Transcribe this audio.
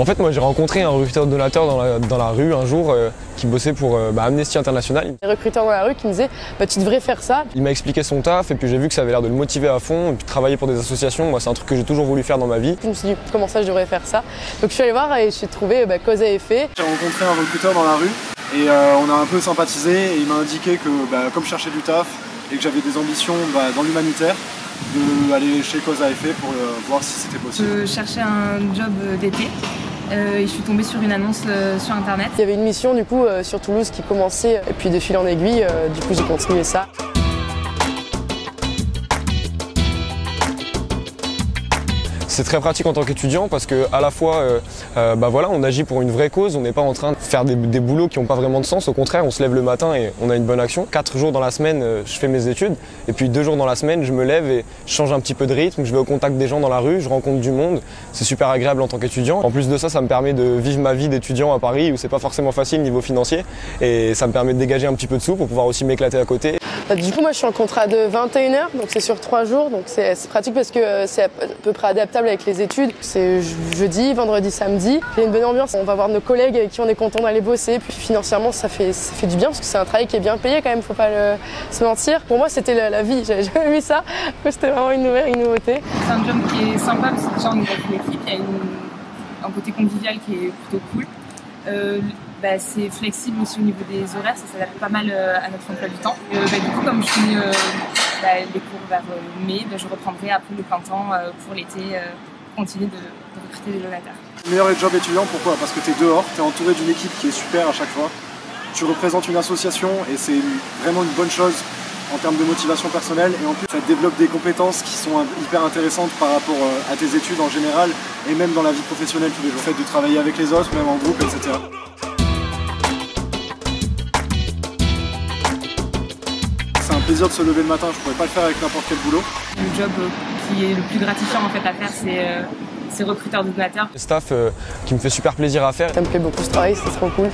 En fait, moi j'ai rencontré un recruteur de donateurs dans la rue un jour qui bossait pour Amnesty International. Les recruteurs dans la rue qui me disaient tu devrais faire ça. Il m'a expliqué son taf et puis j'ai vu que ça avait l'air de le motiver à fond. Et puis travailler pour des associations, moi c'est un truc que j'ai toujours voulu faire dans ma vie. Je me suis dit comment ça je devrais faire ça. Donc je suis allée voir et j'ai trouvé cause à effet. J'ai rencontré un recruteur dans la rue et on a un peu sympathisé et il m'a indiqué que comme je cherchais du taf et que j'avais des ambitions dans l'humanitaire, d'aller chez Cause à effet pour voir si c'était possible. Je cherchais un job d'été et je suis tombée sur une annonce sur internet. Il y avait une mission du coup sur Toulouse qui commençait et puis de fil en aiguille, du coup j'ai continué ça. C'est très pratique en tant qu'étudiant parce que à la fois on agit pour une vraie cause, on n'est pas en train de faire des boulots qui n'ont pas vraiment de sens, au contraire on se lève le matin et on a une bonne action. 4 jours dans la semaine je fais mes études et puis 2 jours dans la semaine je me lève et je change un petit peu de rythme, je vais au contact des gens dans la rue, je rencontre du monde, c'est super agréable en tant qu'étudiant. En plus de ça, ça me permet de vivre ma vie d'étudiant à Paris où c'est pas forcément facile niveau financier et ça me permet de dégager un petit peu de sous pour pouvoir aussi m'éclater à côté. Du coup moi je suis en contrat de 21h, donc c'est sur 3 jours, donc c'est pratique parce que c'est à peu près adaptable avec les études. C'est jeudi, vendredi, samedi. Il y a une bonne ambiance, on va voir nos collègues avec qui on est content d'aller bosser, puis financièrement ça fait du bien parce que c'est un travail qui est bien payé quand même, faut pas se mentir. Pour moi c'était la vie, j'avais jamais vu ça, c'était vraiment une nouveauté. C'est un job qui est sympa parce que déjà on est avec l'équipe, il y a un côté convivial qui est plutôt cool. C'est flexible aussi au niveau des horaires, ça s'adapte pas mal à notre emploi du temps. Du coup, comme je finis les cours vers mai, je reprendrai après le printemps pour l'été, continuer de recruter des donateurs. Le meilleur job étudiant, pourquoi? Parce que tu es dehors, tu es entouré d'une équipe qui est super à chaque fois. Tu représentes une association et c'est vraiment une bonne chose en termes de motivation personnelle et en plus ça te développe des compétences qui sont hyper intéressantes par rapport à tes études en général et même dans la vie professionnelle tous les jours. Le fait de travailler avec les autres, même en groupe, etc. C'est un plaisir de se lever le matin, je pourrais pas le faire avec n'importe quel boulot. Le job qui est le plus gratifiant en fait à faire, c'est recruteur de donateurs. Le staff qui me fait super plaisir à faire. Ça me plaît beaucoup ce travail, c'est trop cool.